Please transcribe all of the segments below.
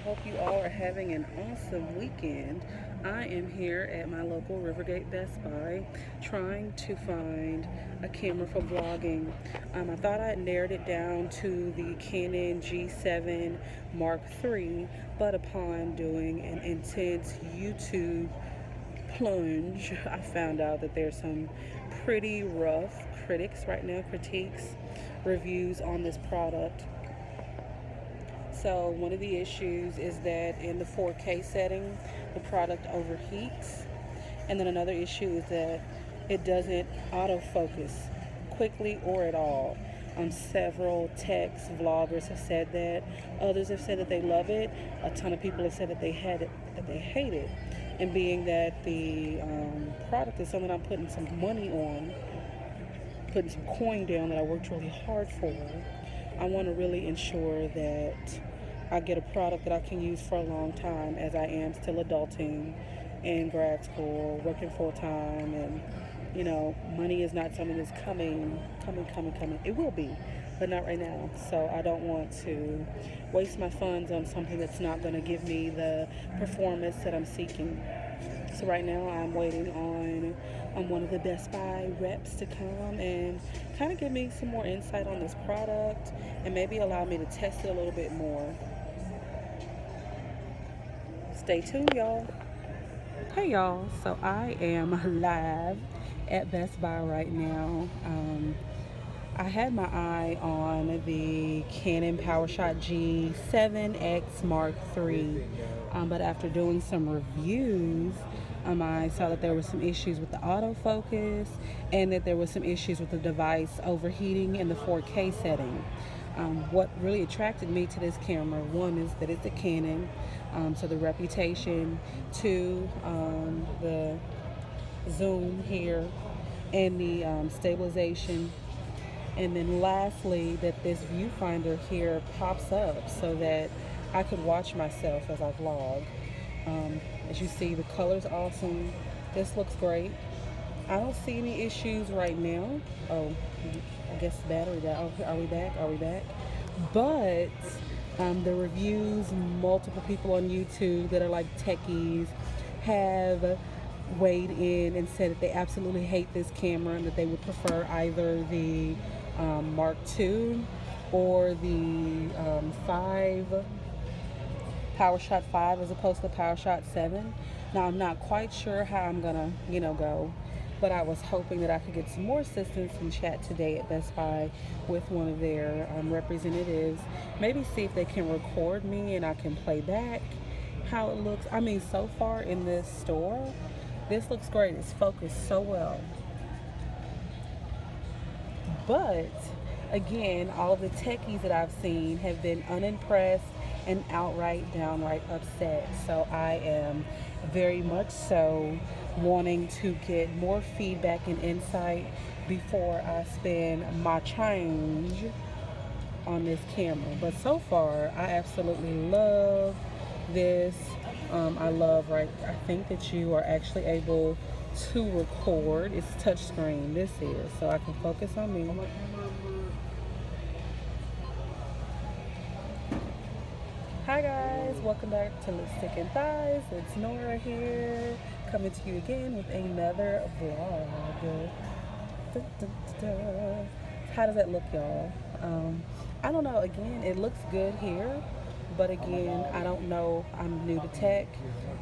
hope you all are having an awesome weekend. I am here at my local Rivergate Best Buy trying to find a camera for vlogging. I thought I had narrowed it down to the Canon G7 Mark III, but upon doing an intense YouTube plunge, I found out that there's some pretty rough critiques, reviews on this product. So one of the issues is that in the 4K setting, the product overheats. And then another issue is that it doesn't autofocus quickly or at all. Several techs, vloggers have said that. Others have said that they love it. A ton of people have said that they hate it. And being that the product is something I'm putting some money on, putting some coin down that I worked really hard for, I want to really ensure that I get a product that I can use for a long time, as I am still adulting in grad school, working full time, and money is not something that's coming. It will be, but not right now. So I don't want to waste my funds on something that's not going to give me the performance that I'm seeking. So right now I'm waiting on one of the Best Buy reps to come and kind of give me some more insight on this product and maybe allow me to test it a little bit more. Stay tuned, y'all. Hey, y'all. So I am live at Best Buy right now. I had my eye on the Canon PowerShot G7x Mark III, but after doing some reviews, I saw that there were some issues with the autofocus and that there was some issues with the device overheating in the 4K setting. What really attracted me to this camera, one, is that it's a Canon, so the reputation, two, the zoom here, and the stabilization, and then lastly that this viewfinder here pops up so that I could watch myself as I vlog. As you see, the color's awesome. This looks great. I don't see any issues right now. Oh, I guess battery died. Oh, are we back? But the reviews, multiple people on YouTube that are like techies have weighed in and said that they absolutely hate this camera and that they would prefer either the Mark II or the 5 PowerShot 5 as opposed to the PowerShot 7. Now I'm not quite sure how I'm gonna go, but I was hoping that I could get some more assistance and chat today at Best Buy with one of their representatives. Maybe see if they can record me and I can play back how it looks. I mean, so far in this store, this looks great. It's focused so well. But again, all of the techies that I've seen have been unimpressed and downright upset. So I am very much so wanting to get more feedback and insight before I spend my change on this camera. But so far, I absolutely love this. I think that you are actually able to record. It's touchscreen. This is, so I can focus on me. Hi guys, welcome back to Lipstick and Thighs. It's Nora here, coming to you again with another vlog. How does that look, y'all? I don't know. Again, it looks good here, but again, I don't know. I'm new to tech,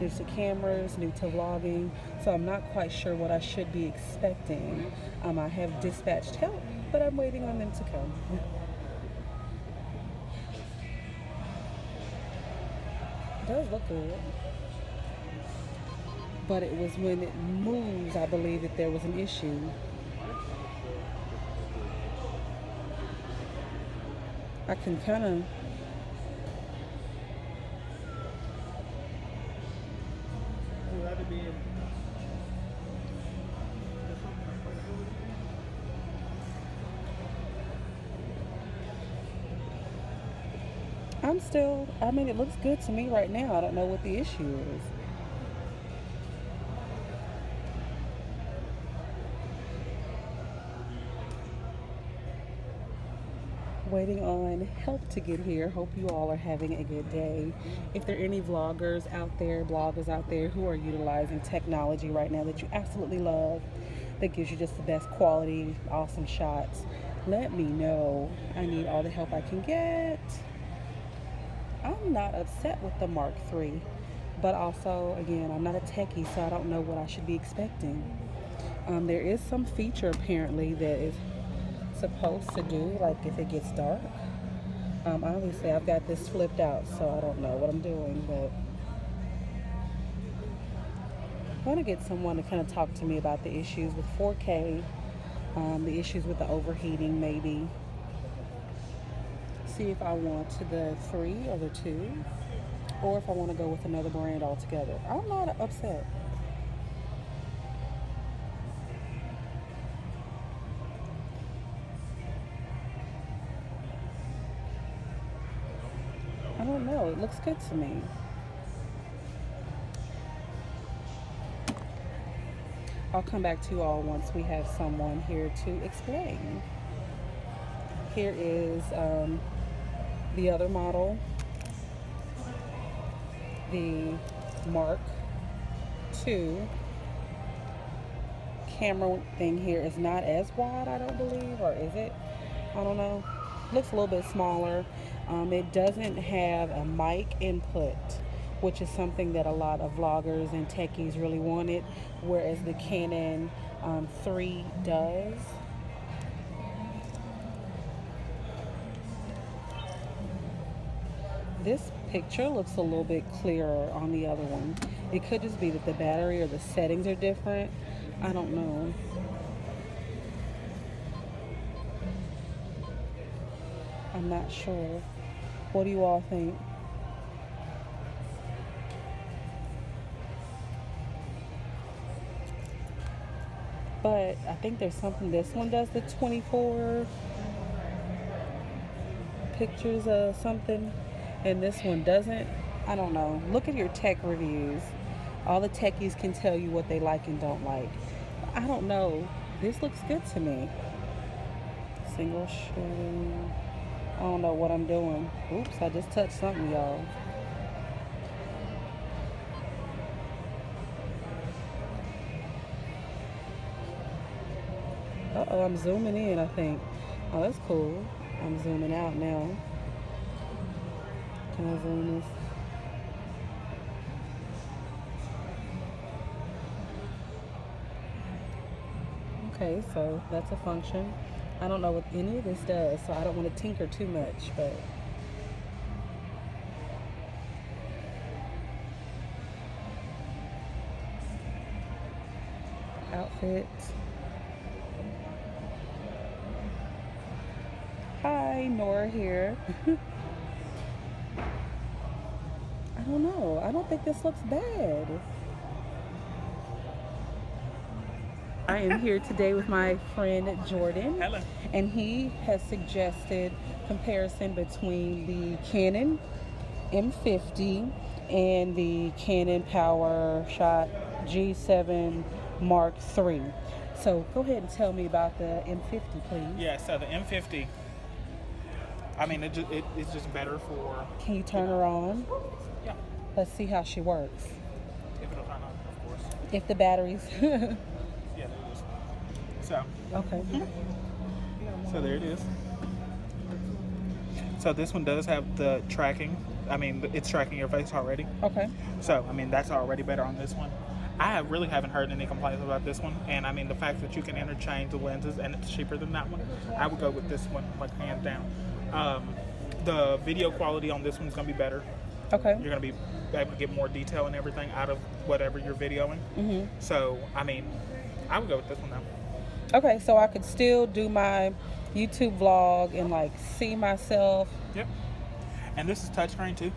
new to cameras, new to vlogging, so I'm not quite sure what I should be expecting. I have dispatched help, but I'm waiting on them to come. It does look good, but it was when it moves, I believe, that there was an issue. I can kind of it looks good to me right now. I don't know what the issue is. waiting on help to get here. Hope you all are having a good day. If there are any vloggers out there, bloggers out there who are utilizing technology right now that you absolutely love, that gives you just the best quality, awesome shots, let me know. I need all the help I can get. I'm not upset with the Mark III, but also, again, I'm not a techie, so I don't know what I should be expecting. There is some feature apparently that is supposed to do, like if it gets dark. Obviously, I've got this flipped out, so I don't know what I'm doing, but I'm going to get someone to kind of talk to me about the issues with 4K, the issues with the overheating maybe. See if I want the 3 or the 2, or if I want to go with another brand altogether. I'm not upset. I don't know. It looks good to me. I'll come back to you all once we have someone here to explain. Here is the other model. The Mark II camera thing here is not as wide, I don't believe, or is it? I don't know. Looks a little bit smaller. It doesn't have a mic input, which is something that a lot of vloggers and techies really wanted, whereas the Canon 3 does. This picture looks a little bit clearer on the other one. It could just be that the battery or the settings are different. I don't know. I'm not sure. What do you all think? But I think there's something, this one does the 24 pictures of something, and this one doesn't. I don't know. Look at your tech reviews. All the techies can tell you what they like and don't like. I don't know. This looks good to me. Single shooting. I don't know what I'm doing. Oops, I just touched something, y'all. Uh-oh, I'm zooming in, I think. Oh, that's cool. I'm zooming out now. Can I zoom this? Okay, so that's a function. I don't know what any of this does, so I don't want to tinker too much, but outfit. Hi, Nora here. I don't know. I don't think this looks bad. I am here today with my friend Jordan. Hello. And he has suggested comparison between the Canon M50 and the Canon PowerShot G7 Mark III. So go ahead and tell me about the M50, please. Yeah, so the M50, I mean, it's just better for... Can you turn her on? Yeah. Let's see how she works. If it'll turn on, of course. If the batteries... Yeah, there it is. So. Okay. So there it is. So this one does have the tracking. I mean, it's tracking your face already. Okay. So, I mean, that's already better on this one. I really haven't heard any complaints about this one. And, I mean, the fact that you can interchange the lenses and it's cheaper than that one, I would go with this one, like, hands down. The video quality on this one's going to be better. Okay. You're going to be able to get more detail and everything out of whatever you're videoing. Mm-hmm. So, I mean, I would go with this one, though. Okay, so I could still do my YouTube vlog and, like, see myself. Yep. And this is touchscreen, too.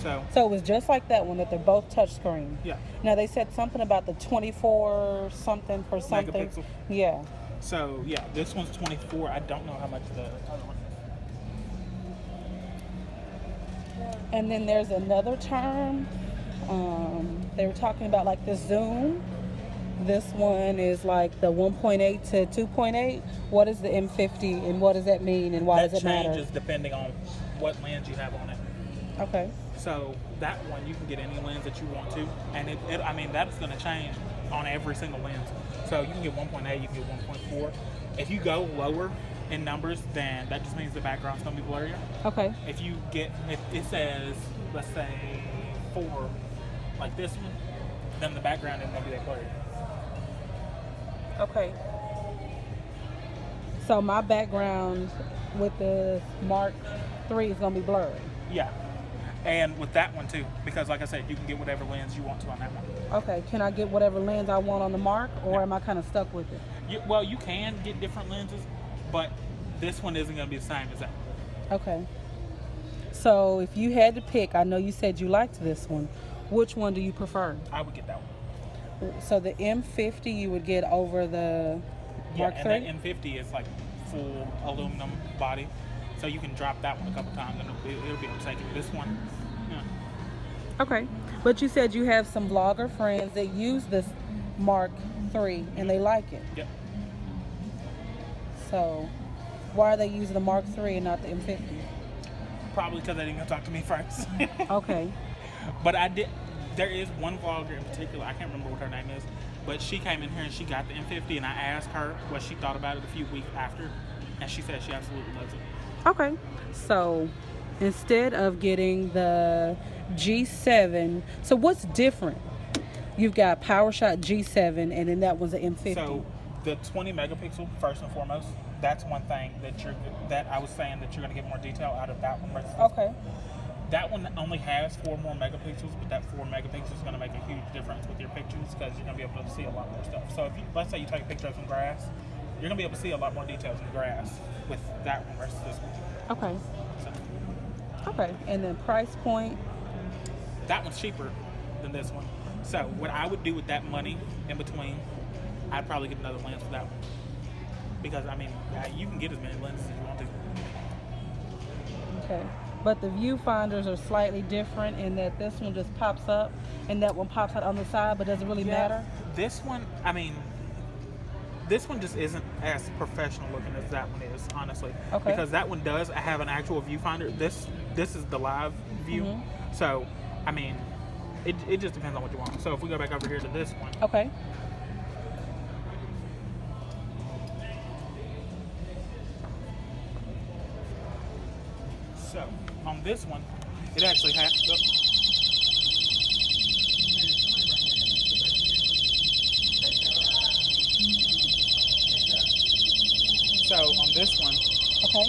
So it was just like that one, that they're both touchscreen. Yeah. Now they said something about the 24 something for something. Megapixel. Yeah. So yeah, this one's 24. I don't know how much the other one is. And then there's another term. They were talking about like the zoom. This one is like the 1.8 to 2.8. What is the M50 and what does that mean and why That does it matter? changes depending on what lens you have on it. Okay. So that one, you can get any lens that you want to, and I mean, that's going to change on every single lens. So you can get 1.8, you can get 1.4. If you go lower in numbers, then that just means the background's going to be blurrier. Okay. If it says, let's say 4, like this one, then the background isn't going to be that blurry. Okay. So my background with the Mark III is going to be blurry. Yeah. And with that one too, because like I said, you can get whatever lens you want to on that one. Okay, can I get whatever lens I want on the Mark, or am I kind of stuck with it? You can get different lenses, but this one isn't going to be the same as that one. Okay. So if you had to pick, I know you said you liked this one. Which one do you prefer? I would get that one. So the M50 you would get over the Mark III? And that M50 is like full aluminum body. So you can drop that one a couple times and it'll be able to take it. This one, Okay. But you said you have some vlogger friends that use this Mark III and they like it. Yep. So why are they using the Mark III and not the M50? Probably because they didn't go talk to me first. Okay. But there is one vlogger in particular, I can't remember what her name is, but she came in here and she got the M50 and I asked her what she thought about it a few weeks after, and she said she absolutely loves it. Okay, so instead of getting the G7, so what's different? You've got PowerShot G7 and then that one's an M50. So the 20 megapixel, first and foremost, that's one thing that I was saying that you're going to get more detail out of that one versus this Okay. one. That one only has 4 more megapixels, but that 4 megapixels is going to make a huge difference with your pictures because you're going to be able to see a lot more stuff. So if let's say you take a picture of some grass, you're going to be able to see a lot more details in the grass with that one versus this one. Okay. So, Okay, and then price point? that one's cheaper than this one. So what I would do with that money in between, I'd probably get another lens for that one. Because, I mean, you can get as many lenses as you want to. Okay. But the viewfinders are slightly different in that this one just pops up and that one pops out on the side, but does it really matter? This one, I mean, this one just isn't as professional looking as that one is, honestly. Okay. Because that one does have an actual viewfinder. This is the live view. Mm-hmm. So, I mean, it just depends on what you want. So if we go back over here to this one. Okay. So on this one, it actually has. So on this one, Okay.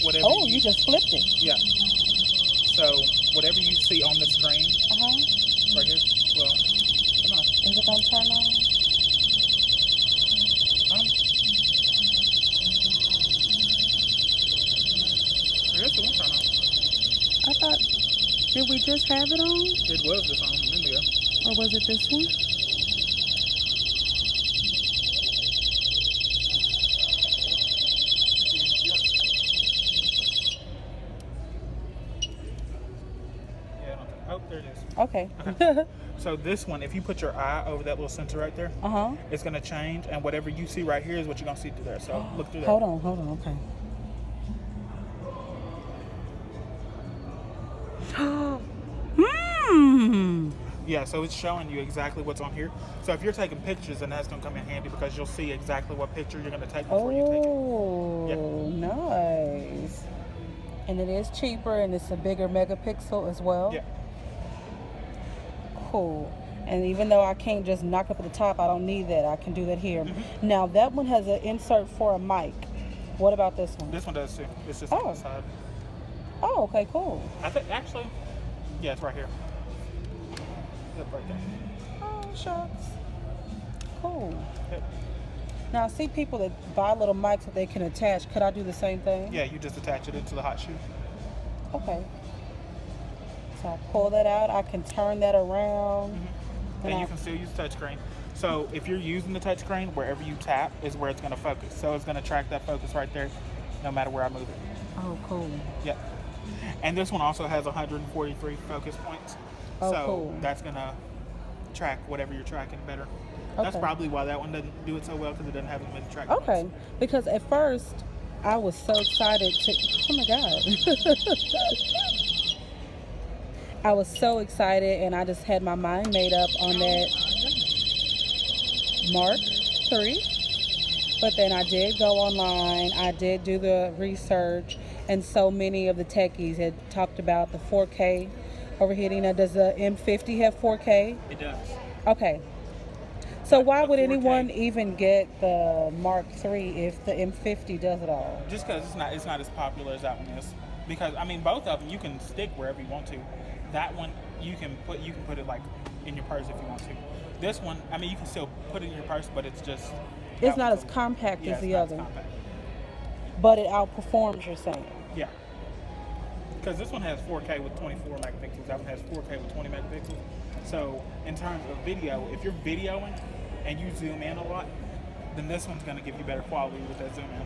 whatever. Oh, you just flipped it. Yeah. So whatever you see on the screen, Uh-huh. right here. Well, come on. Is it gonna turn on? I guess it won't turn on. I thought, did we just have it on? It was just on a minute ago. Or was it this one? Yeah. Oh, there it is. Okay. So this one, if you put your eye over that little sensor right there, Uh-huh. it's gonna change, and whatever you see right here is what you're gonna see through there. So look through there. Hold on, okay. Yeah, so it's showing you exactly what's on here. So if you're taking pictures, then that's gonna come in handy because you'll see exactly what picture you're gonna take before you take it. Oh, nice. And it is cheaper and it's a bigger megapixel as well. Yeah. Cool. And even though I can't just knock up at the top, I don't need that. I can do that here. Mm-hmm. Now that one has an insert for a mic. What about this one? This one does too. It's just Oh. on the side. Oh, okay, cool. I think actually, yeah, it's right here. Yep, right there. Oh, shucks. Cool. Yep. Now I see people that buy little mics that they can attach. Could I do the same thing? Yeah, you just attach it into the hot shoe. Okay. So I pull that out. I can turn that around. And you can still use touchscreen. So if you're using the touchscreen, wherever you tap is where it's going to focus. So it's going to track that focus right there, no matter where I move it. Oh, cool. Yep. And this one also has 143 focus points. Oh, so cool. that's going to track whatever you're tracking better. That's Okay. probably why that one doesn't do it so well, because it doesn't have as many track Okay. points. Because at first I was so excited to. Oh my God. I was so excited, and I just had my mind made up on that Mark III. But then I did go online, I did do the research, and so many of the techies had talked about the 4K overheating. Now, does the M50 have 4K? It does. Okay. So why The would 4K anyone even get the Mark III if the M50 does it all? Just because it's not as popular as that one is. Because I mean, both of them you can stick wherever you want to. That one you can put it like in your purse if you want to. This one, I mean, you can still put it in your purse, but it's just It's not as compact yeah, as it's the not other, as compact. but it outperforms, you're saying. Yeah. Because this one has 4K with 24 megapixels. That one has 4K with 20 megapixels. So in terms of video, if you're videoing and you zoom in a lot, then this one's going to give you better quality with that zoom in.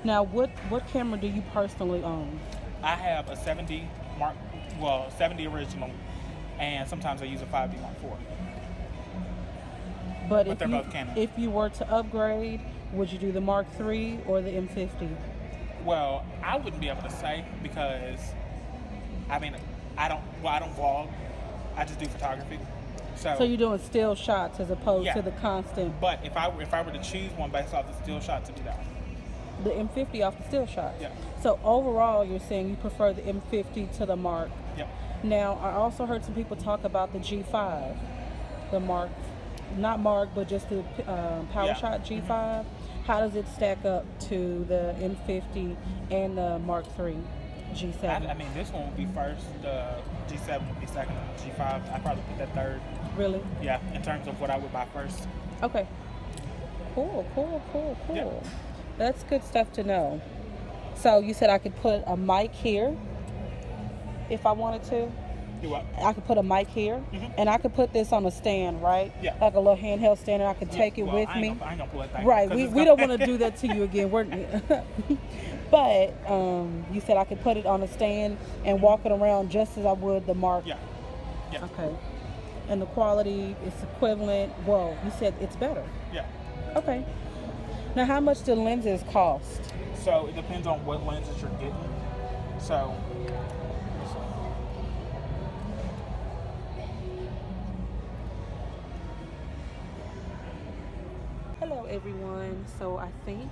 Now, what camera do you personally own? I have a 70 original, and sometimes I use a 5D Mark IV. But they're both Canon. if you were to upgrade, would you do the Mark III or the M50? Well, I wouldn't be able to say, because I mean, I don't vlog. I just do photography. So you're doing still shots as opposed Yeah. to the constant. But if I were to choose one based off the still shots, it'd be that one. The M50 off the still shots. Yeah. So overall, you're saying you prefer the M50 to the Mark. Yep. Now, I also heard some people talk about the G5, the Mark, not Mark, but just the PowerShot G5. Mm-hmm. How does it stack up to the M50 and the Mark III G7? I mean, this one would be first. The G7 would be second. The G5, I'd probably put that third. Really? Yeah, in terms of what I would buy first. Okay. Cool. Yep. That's good stuff to know. So you said I could put a mic here if I wanted to? Do what? I could put a mic here, and I could put this on a stand, right? Yeah. Like a little handheld stand, and I could take it with me. I ain't gonna pull that thing. Right. We don't want to do that to you again. But you said I could put it on a stand and walk it around just as I would the Mark. Yeah. Yeah. Okay. And the quality is equivalent. Well, you said it's better. Yeah. Okay. Now, how much do lenses cost? So it depends on what lenses you're getting. So. Hello everyone. So I think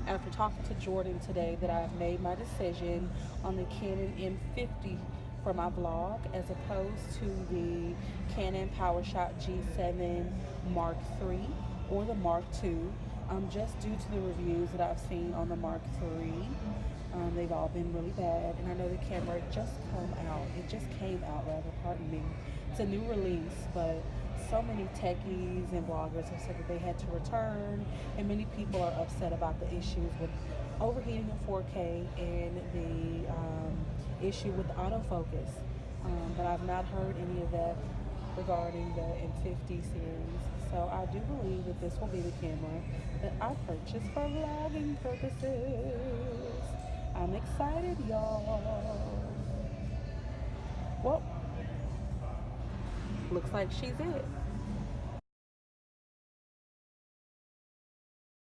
after talking to Jordan today that I've made my decision on the Canon M50 for my vlog as opposed to the Canon PowerShot G7 Mark III or the Mark II. Just due to the reviews that I've seen on the Mark III. They've all been really bad, and I know the camera just came out, pardon me. It's a new release, but so many techies and bloggers have said that they had to return, and many people are upset about the issues with overheating in 4K and the issue with autofocus. But I've not heard any of that regarding the M50 series. So I do believe that this will be the camera that I purchased for vlogging purposes. I'm excited, y'all. Well, looks like she's it.